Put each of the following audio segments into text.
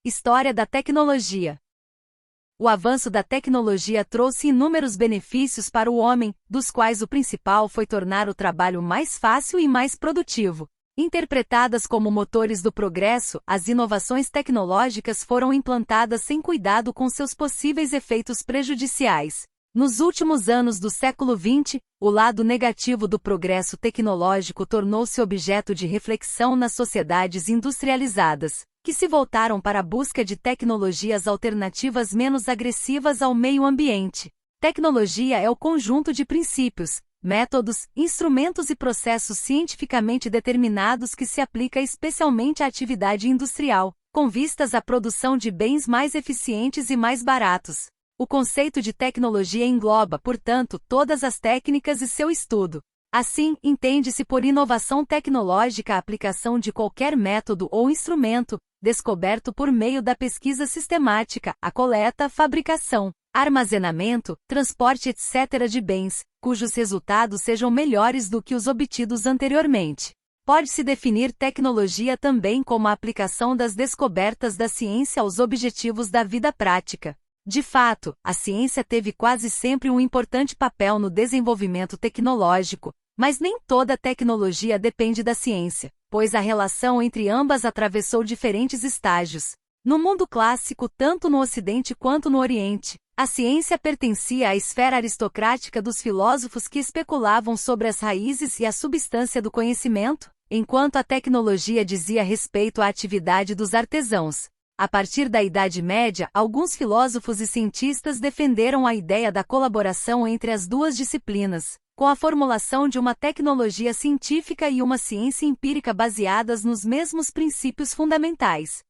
História da tecnologia. O avanço da tecnologia trouxe inúmeros benefícios para o homem, dos quais o principal foi tornar o trabalho mais fácil e mais produtivo. Interpretadas como motores do progresso, as inovações tecnológicas foram implantadas sem cuidado com seus possíveis efeitos prejudiciais. Nos últimos anos do século XX, o lado negativo do progresso tecnológico tornou-se objeto de reflexão nas sociedades industrializadas, que se voltaram para a busca de tecnologias alternativas menos agressivas ao meio ambiente. Tecnologia é o conjunto de princípios, métodos, instrumentos e processos cientificamente determinados que se aplica especialmente à atividade industrial, com vistas à produção de bens mais eficientes e mais baratos. O conceito de tecnologia engloba, portanto, todas as técnicas e seu estudo. Assim, entende-se por inovação tecnológica a aplicação de qualquer método ou instrumento, descoberto por meio da pesquisa sistemática, a coleta, fabricação, armazenamento, transporte etc. de bens, cujos resultados sejam melhores do que os obtidos anteriormente. Pode-se definir tecnologia também como a aplicação das descobertas da ciência aos objetivos da vida prática. De fato, a ciência teve quase sempre um importante papel no desenvolvimento tecnológico, mas nem toda tecnologia depende da ciência, pois a relação entre ambas atravessou diferentes estágios. No mundo clássico, tanto no Ocidente quanto no Oriente, a ciência pertencia à esfera aristocrática dos filósofos que especulavam sobre as raízes e a substância do conhecimento, enquanto a tecnologia dizia respeito à atividade dos artesãos. A partir da Idade Média, alguns filósofos e cientistas defenderam a ideia da colaboração entre as duas disciplinas, com a formulação de uma tecnologia científica e uma ciência empírica baseadas nos mesmos princípios fundamentais.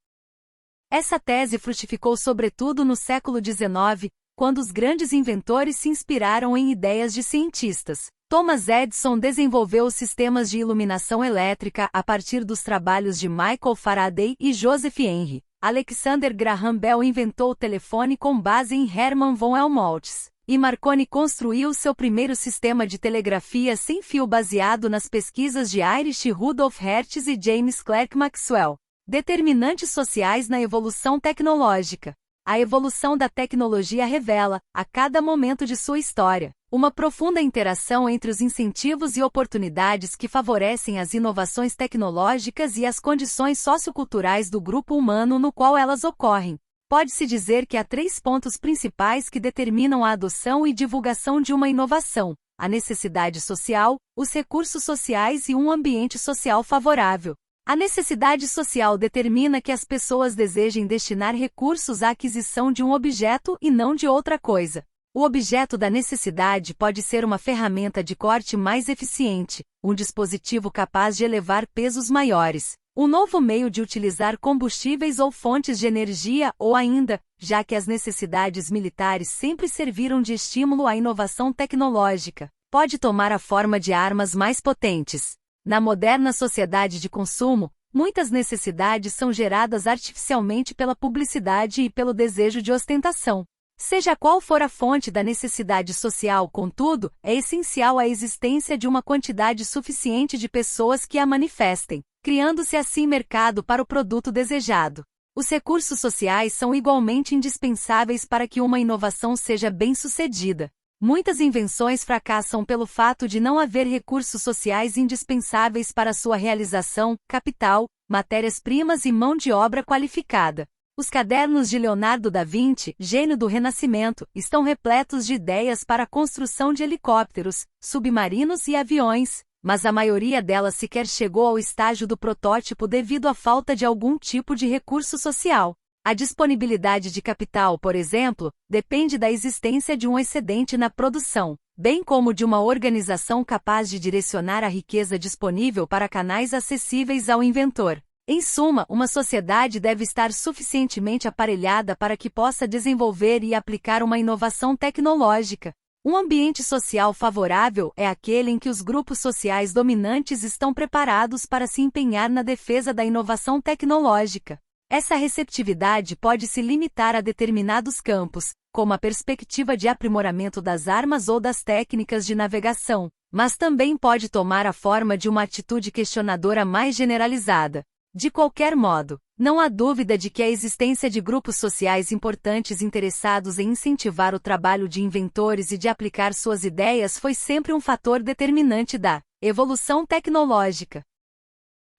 Essa tese frutificou sobretudo no século XIX, quando os grandes inventores se inspiraram em ideias de cientistas. Thomas Edison desenvolveu os sistemas de iluminação elétrica a partir dos trabalhos de Michael Faraday e Joseph Henry. Alexander Graham Bell inventou o telefone com base em Hermann von Helmholtz, e Marconi construiu seu primeiro sistema de telegrafia sem fio baseado nas pesquisas de Heinrich Rudolf Hertz e James Clerk Maxwell. Determinantes sociais na evolução tecnológica. A evolução da tecnologia revela, a cada momento de sua história, uma profunda interação entre os incentivos e oportunidades que favorecem as inovações tecnológicas e as condições socioculturais do grupo humano no qual elas ocorrem. Pode-se dizer que há 3 pontos principais que determinam a adoção e divulgação de uma inovação: a necessidade social, os recursos sociais e um ambiente social favorável. A necessidade social determina que as pessoas desejem destinar recursos à aquisição de um objeto e não de outra coisa. O objeto da necessidade pode ser uma ferramenta de corte mais eficiente, um dispositivo capaz de elevar pesos maiores, um novo meio de utilizar combustíveis ou fontes de energia ou ainda, já que as necessidades militares sempre serviram de estímulo à inovação tecnológica, pode tomar a forma de armas mais potentes. Na moderna sociedade de consumo, muitas necessidades são geradas artificialmente pela publicidade e pelo desejo de ostentação. Seja qual for a fonte da necessidade social, contudo, é essencial a existência de uma quantidade suficiente de pessoas que a manifestem, criando-se assim mercado para o produto desejado. Os recursos sociais são igualmente indispensáveis para que uma inovação seja bem-sucedida. Muitas invenções fracassam pelo fato de não haver recursos sociais indispensáveis para sua realização: capital, matérias-primas e mão de obra qualificada. Os cadernos de Leonardo da Vinci, gênio do Renascimento, estão repletos de ideias para a construção de helicópteros, submarinos e aviões, mas a maioria delas sequer chegou ao estágio do protótipo devido à falta de algum tipo de recurso social. A disponibilidade de capital, por exemplo, depende da existência de um excedente na produção, bem como de uma organização capaz de direcionar a riqueza disponível para canais acessíveis ao inventor. Em suma, uma sociedade deve estar suficientemente aparelhada para que possa desenvolver e aplicar uma inovação tecnológica. Um ambiente social favorável é aquele em que os grupos sociais dominantes estão preparados para se empenhar na defesa da inovação tecnológica. Essa receptividade pode se limitar a determinados campos, como a perspectiva de aprimoramento das armas ou das técnicas de navegação, mas também pode tomar a forma de uma atitude questionadora mais generalizada. De qualquer modo, Não há dúvida de que a existência de grupos sociais importantes interessados em incentivar o trabalho de inventores e de aplicar suas ideias foi sempre um fator determinante da evolução tecnológica.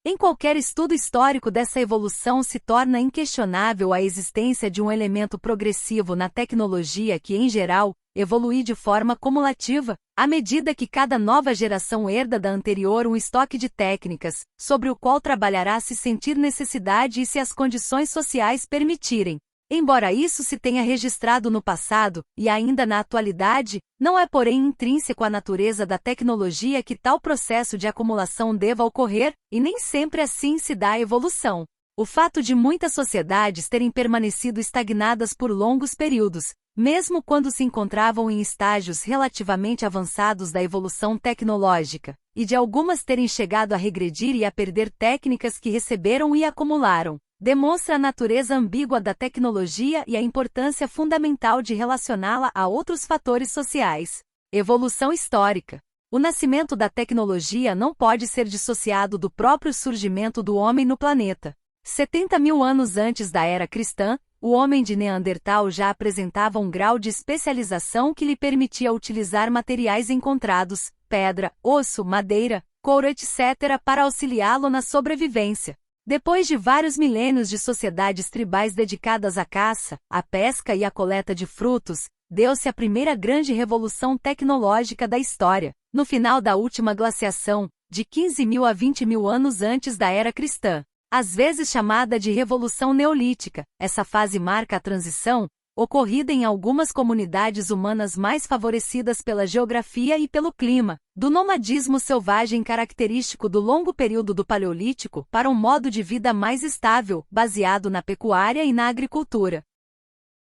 Em qualquer estudo histórico dessa evolução se torna inquestionável a existência de um elemento progressivo na tecnologia que, em geral, evolui de forma cumulativa, à medida que cada nova geração herda da anterior um estoque de técnicas, sobre o qual trabalhará se sentir necessidade e se as condições sociais permitirem. Embora isso se tenha registrado no passado, e ainda na atualidade, não é porém intrínseco à natureza da tecnologia que tal processo de acumulação deva ocorrer, e nem sempre assim se dá a evolução. O fato de muitas sociedades terem permanecido estagnadas por longos períodos, mesmo quando se encontravam em estágios relativamente avançados da evolução tecnológica, e de algumas terem chegado a regredir e a perder técnicas que receberam e acumularam, demonstra a natureza ambígua da tecnologia e a importância fundamental de relacioná-la a outros fatores sociais. Evolução histórica. O nascimento da tecnologia não pode ser dissociado do próprio surgimento do homem no planeta. 70.000 anos antes da era cristã, o homem de Neandertal já apresentava um grau de especialização que lhe permitia utilizar materiais encontrados, pedra, osso, madeira, couro, etc., para auxiliá-lo na sobrevivência. Depois de vários milênios de sociedades tribais dedicadas à caça, à pesca e à coleta de frutos, deu-se a primeira grande revolução tecnológica da história, no final da última glaciação, de 15.000 a 20.000 anos antes da era cristã. Às vezes chamada de Revolução Neolítica, essa fase marca a transição, ocorrida em algumas comunidades humanas mais favorecidas pela geografia e pelo clima, do nomadismo selvagem característico do longo período do Paleolítico para um modo de vida mais estável, baseado na pecuária e na agricultura.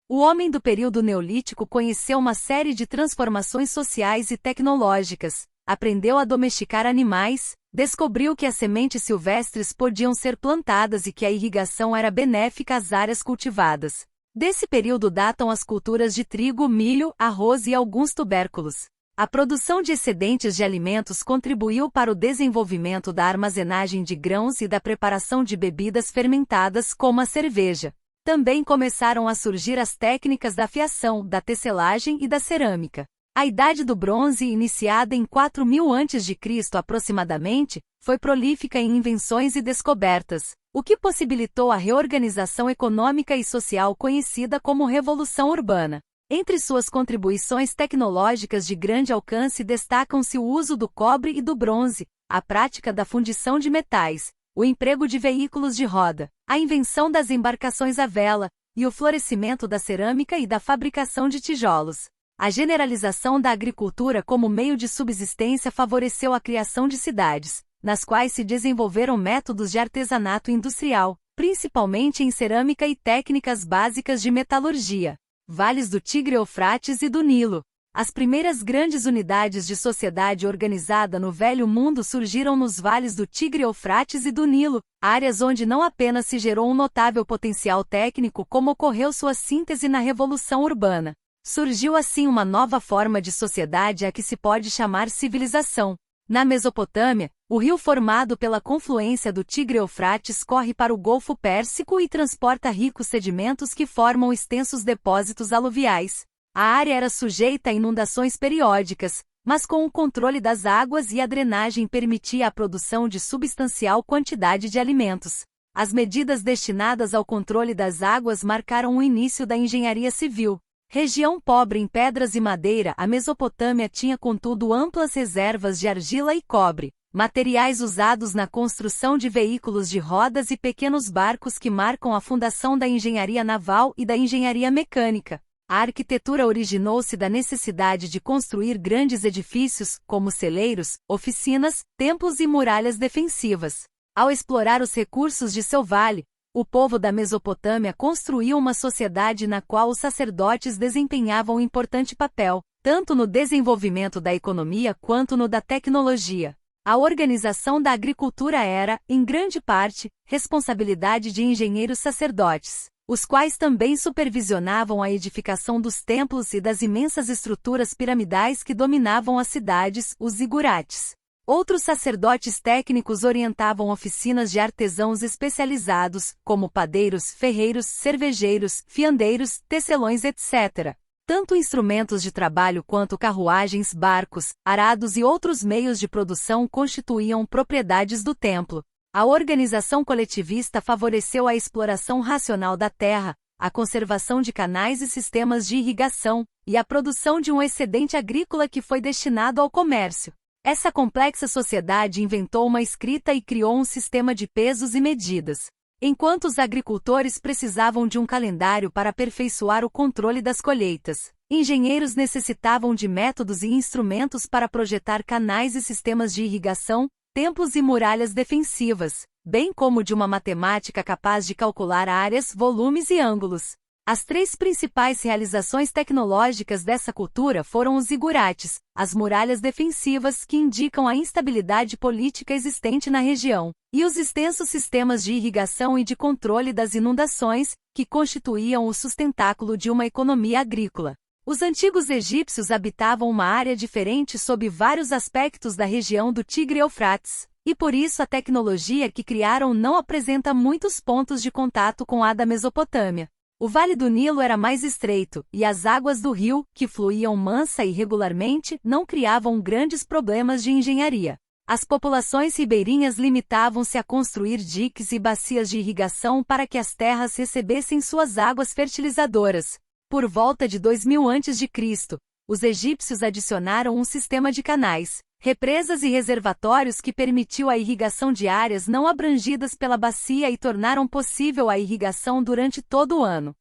O homem do período Neolítico conheceu uma série de transformações sociais e tecnológicas, aprendeu a domesticar animais, descobriu que as sementes silvestres podiam ser plantadas e que a irrigação era benéfica às áreas cultivadas. Desse período datam as culturas de trigo, milho, arroz e alguns tubérculos. A produção de excedentes de alimentos contribuiu para o desenvolvimento da armazenagem de grãos e da preparação de bebidas fermentadas como a cerveja. Também começaram a surgir as técnicas da fiação, da tecelagem e da cerâmica. A Idade do Bronze, iniciada em 4.000 a.C. aproximadamente, foi prolífica em invenções e descobertas, o que possibilitou a reorganização econômica e social conhecida como Revolução Urbana. Entre suas contribuições tecnológicas de grande alcance destacam-se o uso do cobre e do bronze, a prática da fundição de metais, o emprego de veículos de roda, a invenção das embarcações à vela, e o florescimento da cerâmica e da fabricação de tijolos. A generalização da agricultura como meio de subsistência favoreceu a criação de cidades, nas quais se desenvolveram métodos de artesanato industrial, principalmente em cerâmica e técnicas básicas de metalurgia. Vales do Tigre-Eufrates e do Nilo. As primeiras grandes unidades de sociedade organizada no Velho Mundo surgiram nos vales do Tigre-Eufrates e do Nilo, áreas onde não apenas se gerou um notável potencial técnico como ocorreu sua síntese na Revolução Urbana. Surgiu assim uma nova forma de sociedade a que se pode chamar civilização. Na Mesopotâmia, o rio formado pela confluência do Tigre-Eufrates corre para o Golfo Pérsico e transporta ricos sedimentos que formam extensos depósitos aluviais. A área era sujeita a inundações periódicas, mas com o controle das águas e a drenagem permitia a produção de substancial quantidade de alimentos. As medidas destinadas ao controle das águas marcaram o início da engenharia civil. Região pobre em pedras e madeira, a Mesopotâmia tinha contudo amplas reservas de argila e cobre, materiais usados na construção de veículos de rodas e pequenos barcos que marcam a fundação da engenharia naval e da engenharia mecânica. A arquitetura originou-se da necessidade de construir grandes edifícios, como celeiros, oficinas, templos e muralhas defensivas. Ao explorar os recursos de seu vale, o povo da Mesopotâmia construiu uma sociedade na qual os sacerdotes desempenhavam um importante papel, tanto no desenvolvimento da economia quanto no da tecnologia. A organização da agricultura era, em grande parte, responsabilidade de engenheiros sacerdotes, os quais também supervisionavam a edificação dos templos e das imensas estruturas piramidais que dominavam as cidades, os zigurates. Outros sacerdotes técnicos orientavam oficinas de artesãos especializados, como padeiros, ferreiros, cervejeiros, fiandeiros, tecelões, etc. Tanto instrumentos de trabalho quanto carruagens, barcos, arados e outros meios de produção constituíam propriedades do templo. A organização coletivista favoreceu a exploração racional da terra, a conservação de canais e sistemas de irrigação, e a produção de um excedente agrícola que foi destinado ao comércio. Essa complexa sociedade inventou uma escrita e criou um sistema de pesos e medidas. Enquanto os agricultores precisavam de um calendário para aperfeiçoar o controle das colheitas, engenheiros necessitavam de métodos e instrumentos para projetar canais e sistemas de irrigação, templos e muralhas defensivas, bem como de uma matemática capaz de calcular áreas, volumes e ângulos. As três principais realizações tecnológicas dessa cultura foram os zigurates, as muralhas defensivas que indicam a instabilidade política existente na região, e os extensos sistemas de irrigação e de controle das inundações, que constituíam o sustentáculo de uma economia agrícola. Os antigos egípcios habitavam uma área diferente sob vários aspectos da região do Tigre-Eufrates, e por isso a tecnologia que criaram não apresenta muitos pontos de contato com a da Mesopotâmia. O Vale do Nilo era mais estreito, e as águas do rio, que fluíam mansa e regularmente, não criavam grandes problemas de engenharia. As populações ribeirinhas limitavam-se a construir diques e bacias de irrigação para que as terras recebessem suas águas fertilizadoras. Por volta de 2000 a.C., os egípcios adicionaram um sistema de canais, represas e reservatórios que permitiu a irrigação de áreas não abrangidas pela bacia e tornaram possível a irrigação durante todo o ano.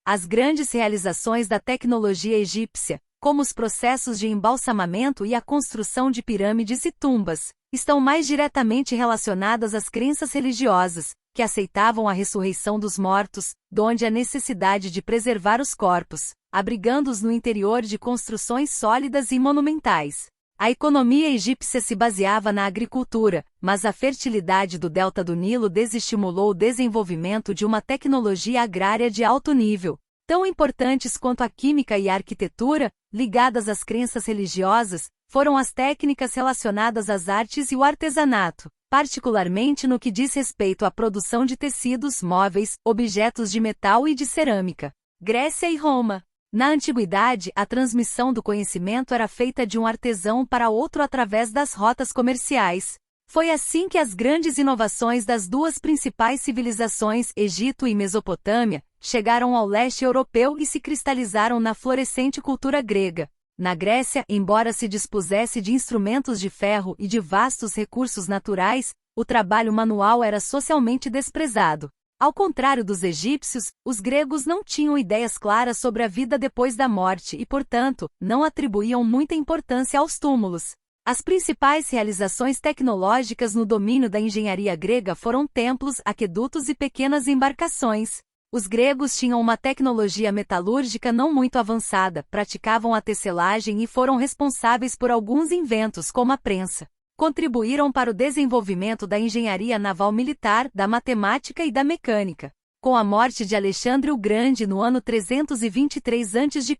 As grandes realizações da tecnologia egípcia, como os processos de embalsamamento e a construção de pirâmides e tumbas, estão mais diretamente relacionadas às crenças religiosas, que aceitavam a ressurreição dos mortos, donde a necessidade de preservar os corpos, abrigando-os no interior de construções sólidas e monumentais. A economia egípcia se baseava na agricultura, mas a fertilidade do delta do Nilo desestimulou o desenvolvimento de uma tecnologia agrária de alto nível. Tão importantes quanto a química e a arquitetura, ligadas às crenças religiosas, foram as técnicas relacionadas às artes e o artesanato, particularmente no que diz respeito à produção de tecidos, móveis, objetos de metal e de cerâmica. Grécia e Roma. Na antiguidade, a transmissão do conhecimento era feita de um artesão para outro através das rotas comerciais. Foi assim que as grandes inovações das duas principais civilizações, Egito e Mesopotâmia, chegaram ao leste europeu e se cristalizaram na florescente cultura grega. Na Grécia, embora se dispusesse de instrumentos de ferro e de vastos recursos naturais, o trabalho manual era socialmente desprezado. Ao contrário dos egípcios, os gregos não tinham ideias claras sobre a vida depois da morte e, portanto, não atribuíam muita importância aos túmulos. As principais realizações tecnológicas no domínio da engenharia grega foram templos, aquedutos e pequenas embarcações. Os gregos tinham uma tecnologia metalúrgica não muito avançada, praticavam a tecelagem e foram responsáveis por alguns inventos como a prensa. Contribuíram para o desenvolvimento da engenharia naval militar, da matemática e da mecânica. Com a morte de Alexandre o Grande no ano 323 a.C.,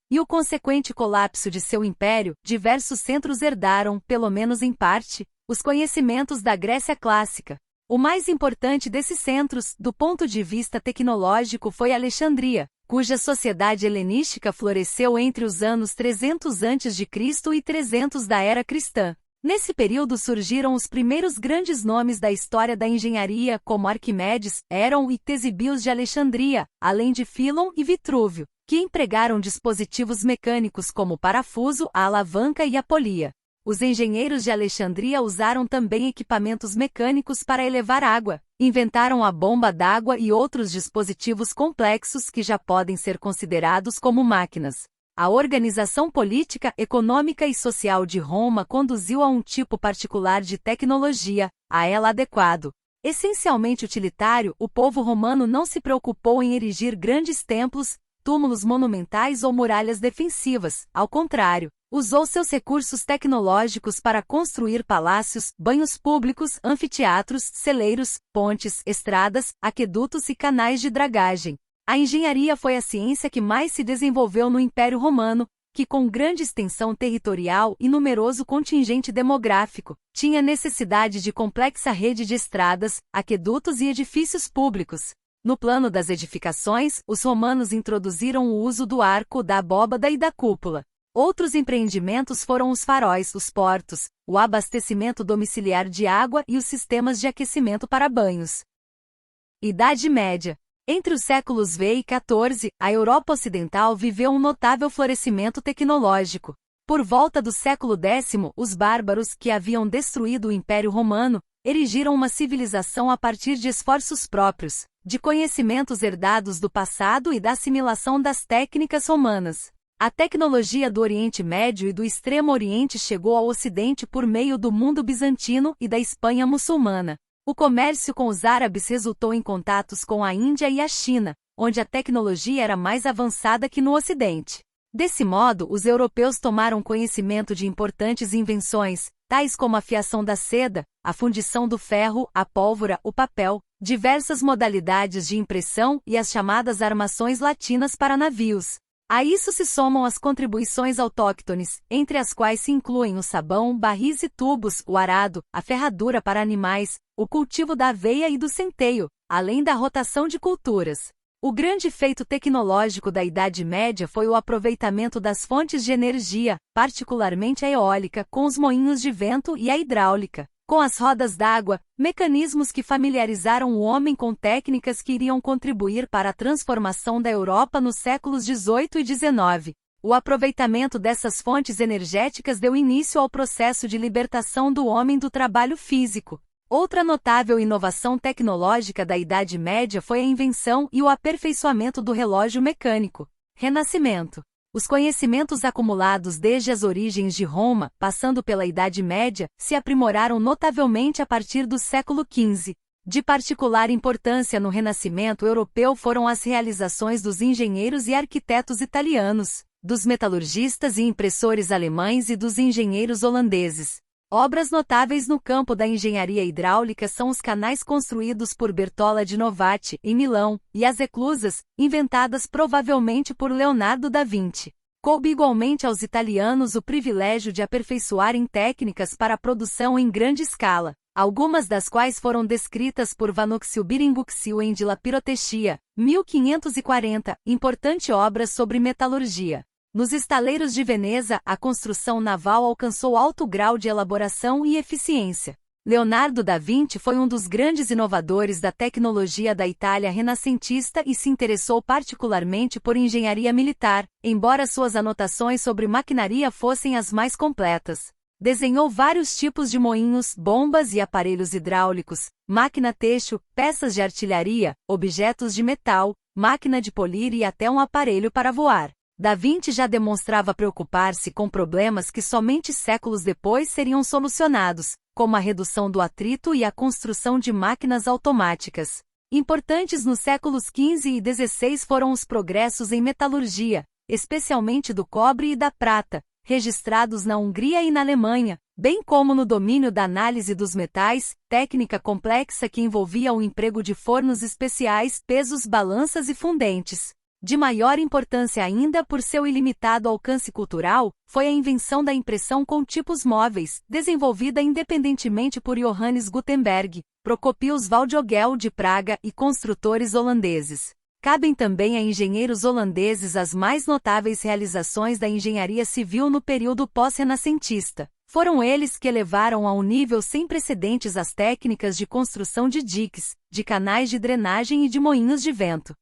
e o consequente colapso de seu império, diversos centros herdaram, pelo menos em parte, os conhecimentos da Grécia clássica. O mais importante desses centros, do ponto de vista tecnológico, foi Alexandria, cuja sociedade helenística floresceu entre os anos 300 a.C. e 300 da era cristã. Nesse período surgiram os primeiros grandes nomes da história da engenharia, como Arquimedes, Heron e Ctesibios de Alexandria, além de Fílon e Vitrúvio, que empregaram dispositivos mecânicos como o parafuso, a alavanca e a polia. Os engenheiros de Alexandria usaram também equipamentos mecânicos para elevar água, inventaram a bomba d'água e outros dispositivos complexos que já podem ser considerados como máquinas. A organização política, econômica e social de Roma conduziu a um tipo particular de tecnologia, a ela adequado. Essencialmente utilitário, o povo romano não se preocupou em erigir grandes templos, túmulos monumentais ou muralhas defensivas, ao contrário, usou seus recursos tecnológicos para construir palácios, banhos públicos, anfiteatros, celeiros, pontes, estradas, aquedutos e canais de dragagem. A engenharia foi a ciência que mais se desenvolveu no Império Romano, que com grande extensão territorial e numeroso contingente demográfico, tinha necessidade de complexa rede de estradas, aquedutos e edifícios públicos. No plano das edificações, os romanos introduziram o uso do arco, da abóbada e da cúpula. Outros empreendimentos foram os faróis, os portos, o abastecimento domiciliar de água e os sistemas de aquecimento para banhos. Idade Média. Entre os séculos V e XIV, a Europa Ocidental viveu um notável florescimento tecnológico. Por volta do século X, os bárbaros, que haviam destruído o Império Romano, erigiram uma civilização a partir de esforços próprios, de conhecimentos herdados do passado e da assimilação das técnicas romanas. A tecnologia do Oriente Médio e do Extremo Oriente chegou ao Ocidente por meio do mundo bizantino e da Espanha muçulmana. O comércio com os árabes resultou em contatos com a Índia e a China, onde a tecnologia era mais avançada que no Ocidente. Desse modo, os europeus tomaram conhecimento de importantes invenções, tais como a fiação da seda, a fundição do ferro, a pólvora, o papel, diversas modalidades de impressão e as chamadas armações latinas para navios. A isso se somam as contribuições autóctones, entre as quais se incluem o sabão, barris e tubos, o arado, a ferradura para animais, o cultivo da aveia e do centeio, além da rotação de culturas. O grande feito tecnológico da Idade Média foi o aproveitamento das fontes de energia, particularmente a eólica, com os moinhos de vento e a hidráulica, com as rodas d'água, mecanismos que familiarizaram o homem com técnicas que iriam contribuir para a transformação da Europa nos séculos XVIII e XIX. O aproveitamento dessas fontes energéticas deu início ao processo de libertação do homem do trabalho físico. Outra notável inovação tecnológica da Idade Média foi a invenção e o aperfeiçoamento do relógio mecânico. Renascimento. Os conhecimentos acumulados desde as origens de Roma, passando pela Idade Média, se aprimoraram notavelmente a partir do século XV. De particular importância no Renascimento europeu foram as realizações dos engenheiros e arquitetos italianos, dos metalurgistas e impressores alemães e dos engenheiros holandeses. Obras notáveis no campo da engenharia hidráulica são os canais construídos por Bertola di Novati, em Milão, e as eclusas, inventadas provavelmente por Leonardo da Vinci. Coube igualmente aos italianos o privilégio de aperfeiçoarem técnicas para a produção em grande escala, algumas das quais foram descritas por Vanuccio Biringuccio em De la Pirotechia, 1540, importante obra sobre metalurgia. Nos estaleiros de Veneza, a construção naval alcançou alto grau de elaboração e eficiência. Leonardo da Vinci foi um dos grandes inovadores da tecnologia da Itália renascentista e se interessou particularmente por engenharia militar, embora suas anotações sobre maquinaria fossem as mais completas. Desenhou vários tipos de moinhos, bombas e aparelhos hidráulicos, máquina têxtil, peças de artilharia, objetos de metal, máquina de polir e até um aparelho para voar. Da Vinci já demonstrava preocupar-se com problemas que somente séculos depois seriam solucionados, como a redução do atrito e a construção de máquinas automáticas. Importantes nos séculos XV e XVI foram os progressos em metalurgia, especialmente do cobre e da prata, registrados na Hungria e na Alemanha, bem como no domínio da análise dos metais, técnica complexa que envolvia o emprego de fornos especiais, pesos, balanças e fundentes. De maior importância ainda por seu ilimitado alcance cultural, foi a invenção da impressão com tipos móveis, desenvolvida independentemente por Johannes Gutenberg, Procopius Valdjogel de Praga e construtores holandeses. Cabem também a engenheiros holandeses as mais notáveis realizações da engenharia civil no período pós-renascentista. Foram eles que elevaram a um nível sem precedentes as técnicas de construção de diques, de canais de drenagem e de moinhos de vento.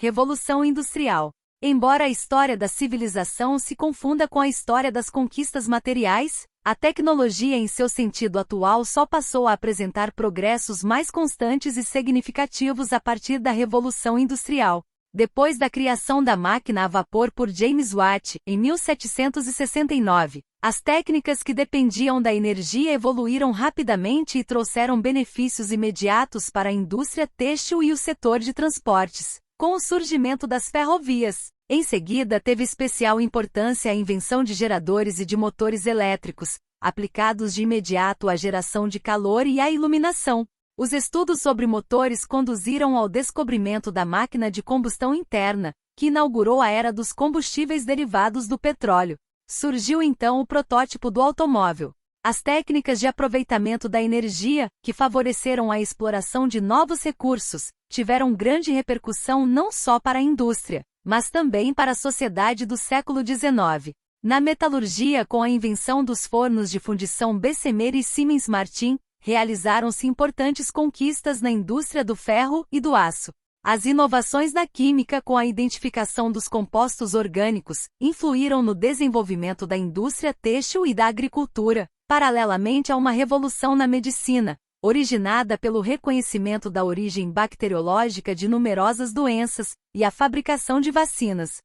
Revolução Industrial. Embora a história da civilização se confunda com a história das conquistas materiais, a tecnologia em seu sentido atual só passou a apresentar progressos mais constantes e significativos a partir da Revolução Industrial. Depois da criação da máquina a vapor por James Watt, em 1769, as técnicas que dependiam da energia evoluíram rapidamente e trouxeram benefícios imediatos para a indústria têxtil e o setor de transportes. Com o surgimento das ferrovias, em seguida teve especial importância a invenção de geradores e de motores elétricos, aplicados de imediato à geração de calor e à iluminação. Os estudos sobre motores conduziram ao descobrimento da máquina de combustão interna, que inaugurou a era dos combustíveis derivados do petróleo. Surgiu então o protótipo do automóvel. As técnicas de aproveitamento da energia, que favoreceram a exploração de novos recursos, tiveram grande repercussão não só para a indústria, mas também para a sociedade do século XIX. Na metalurgia, com a invenção dos fornos de fundição Bessemer e Siemens-Martin, realizaram-se importantes conquistas na indústria do ferro e do aço. As inovações na química, com a identificação dos compostos orgânicos, influíram no desenvolvimento da indústria têxtil e da agricultura, paralelamente a uma revolução na medicina, originada pelo reconhecimento da origem bacteriológica de numerosas doenças e a fabricação de vacinas.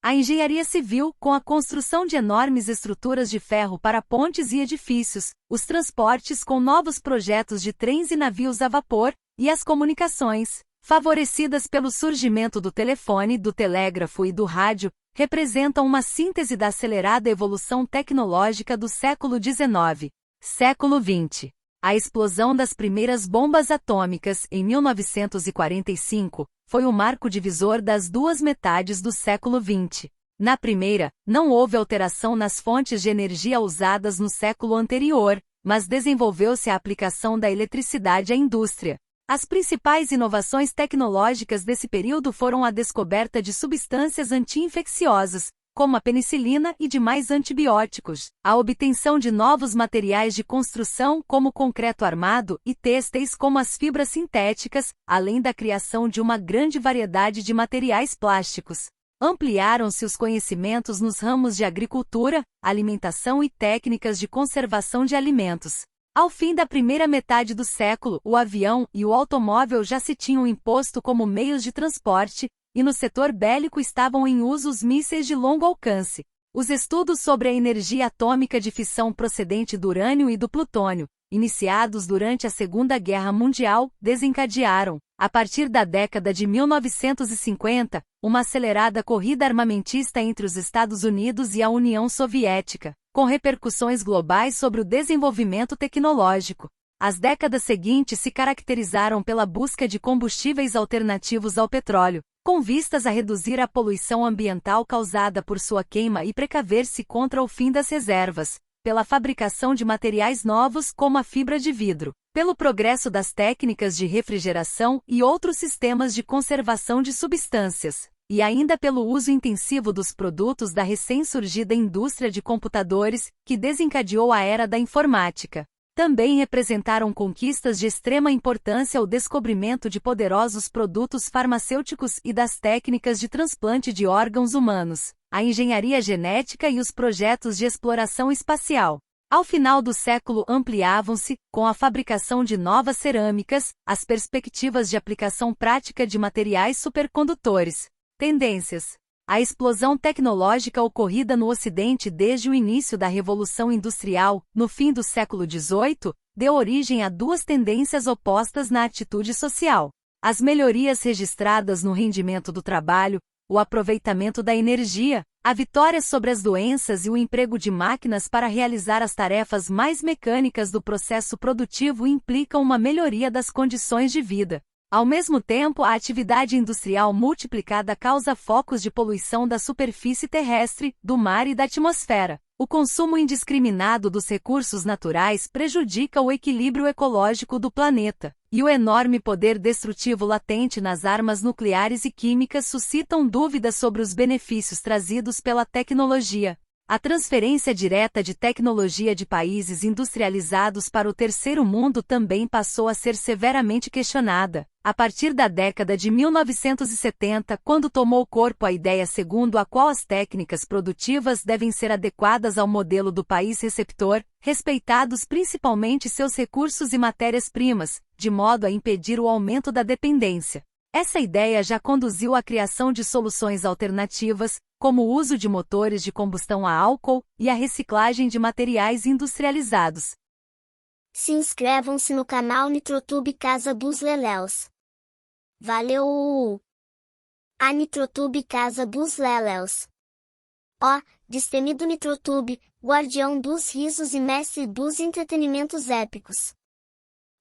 A engenharia civil, com a construção de enormes estruturas de ferro para pontes e edifícios, os transportes com novos projetos de trens e navios a vapor, e as comunicações, favorecidas pelo surgimento do telefone, do telégrafo e do rádio, representam uma síntese da acelerada evolução tecnológica do século XIX. Século XX. A explosão das primeiras bombas atômicas, em 1945, foi o marco divisor das duas metades do século XX. Na primeira, não houve alteração nas fontes de energia usadas no século anterior, mas desenvolveu-se a aplicação da eletricidade à indústria. As principais inovações tecnológicas desse período foram a descoberta de substâncias anti-infecciosas, como a penicilina e demais antibióticos, a obtenção de novos materiais de construção como o concreto armado e têxteis como as fibras sintéticas, além da criação de uma grande variedade de materiais plásticos. Ampliaram-se os conhecimentos nos ramos de agricultura, alimentação e técnicas de conservação de alimentos. Ao fim da primeira metade do século, o avião e o automóvel já se tinham imposto como meios de transporte, e no setor bélico estavam em uso os mísseis de longo alcance. Os estudos sobre a energia atômica de fissão procedente do urânio e do plutônio, iniciados durante a Segunda Guerra Mundial, desencadearam, a partir da década de 1950, uma acelerada corrida armamentista entre os Estados Unidos e a União Soviética, com repercussões globais sobre o desenvolvimento tecnológico. As décadas seguintes se caracterizaram pela busca de combustíveis alternativos ao petróleo, com vistas a reduzir a poluição ambiental causada por sua queima e precaver-se contra o fim das reservas, pela fabricação de materiais novos como a fibra de vidro, pelo progresso das técnicas de refrigeração e outros sistemas de conservação de substâncias, e ainda pelo uso intensivo dos produtos da recém-surgida indústria de computadores, que desencadeou a era da informática. Também representaram conquistas de extrema importância o descobrimento de poderosos produtos farmacêuticos e das técnicas de transplante de órgãos humanos, a engenharia genética e os projetos de exploração espacial. Ao final do século ampliavam-se, com a fabricação de novas cerâmicas, as perspectivas de aplicação prática de materiais supercondutores. Tendências. A explosão tecnológica ocorrida no Ocidente desde o início da Revolução Industrial, no fim do século XVIII, deu origem a duas tendências opostas na atitude social. As melhorias registradas no rendimento do trabalho, o aproveitamento da energia, a vitória sobre as doenças e o emprego de máquinas para realizar as tarefas mais mecânicas do processo produtivo implicam uma melhoria das condições de vida. Ao mesmo tempo, a atividade industrial multiplicada causa focos de poluição da superfície terrestre, do mar e da atmosfera. O consumo indiscriminado dos recursos naturais prejudica o equilíbrio ecológico do planeta, e o enorme poder destrutivo latente nas armas nucleares e químicas suscitam dúvidas sobre os benefícios trazidos pela tecnologia. A transferência direta de tecnologia de países industrializados para o terceiro mundo também passou a ser severamente questionada, a partir da década de 1970, quando tomou corpo a ideia segundo a qual as técnicas produtivas devem ser adequadas ao modelo do país receptor, respeitados principalmente seus recursos e matérias-primas, de modo a impedir o aumento da dependência. Essa ideia já conduziu à criação de soluções alternativas, como o uso de motores de combustão a álcool e a reciclagem de materiais industrializados. Se inscrevam-se no canal Nitrotube Casa dos Leléus. Valeu! A Nitrotube Casa dos Leléus. Ó, destemido Nitrotube, guardião dos risos e mestre dos entretenimentos épicos.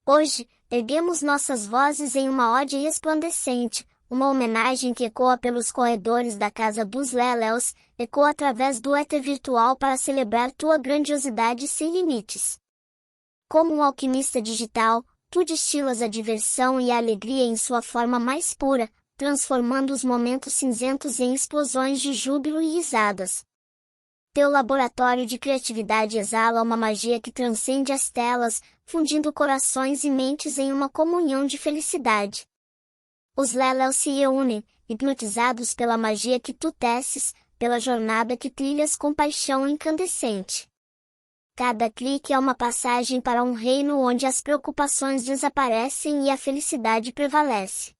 Hoje, Erguemos nossas vozes em uma ode resplandecente, uma homenagem que ecoa pelos corredores da Casa dos Lelels, ecoa através do éter virtual para celebrar tua grandiosidade sem limites. Como um alquimista digital, tu destilas a diversão e a alegria em sua forma mais pura, transformando os momentos cinzentos em explosões de júbilo e risadas. Teu laboratório de criatividade exala uma magia que transcende as telas, fundindo corações e mentes em uma comunhão de felicidade. Os Lelels se reúnem, hipnotizados pela magia que tu teces, pela jornada que trilhas com paixão incandescente. Cada clique é uma passagem para um reino onde as preocupações desaparecem e a felicidade prevalece.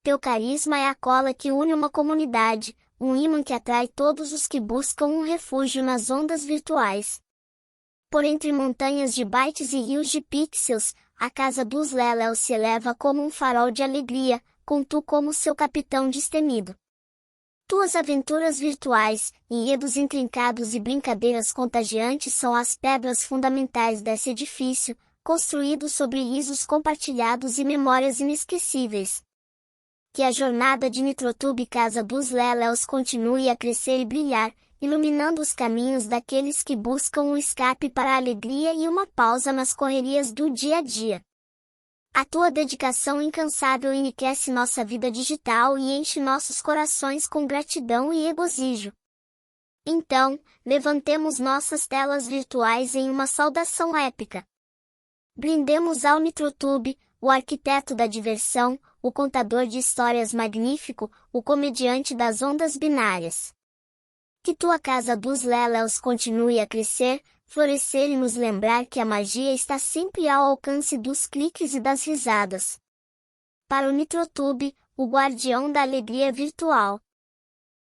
Teu carisma é a cola que une uma comunidade, um ímã que atrai todos os que buscam um refúgio nas ondas virtuais. Por entre montanhas de bytes e rios de pixels, a Casa dos Lelels se eleva como um farol de alegria, com tu como seu capitão destemido. Tuas aventuras virtuais, enredos intrincados e brincadeiras contagiantes são as pedras fundamentais desse edifício, construído sobre risos compartilhados e memórias inesquecíveis. Que a jornada de Nitrotube Casa dos Lelels continue a crescer e brilhar, iluminando os caminhos daqueles que buscam um escape para a alegria e uma pausa nas correrias do dia a dia. A tua dedicação incansável enriquece nossa vida digital e enche nossos corações com gratidão e regozijo. Então, levantemos nossas telas virtuais em uma saudação épica. Brindemos ao Nitrotube, o arquiteto da diversão, o contador de histórias magnífico, o comediante das ondas binárias. Que tua Casa dos Lelels continue a crescer, florescer e nos lembrar que a magia está sempre ao alcance dos cliques e das risadas. Para o Nitrotube, o guardião da alegria virtual.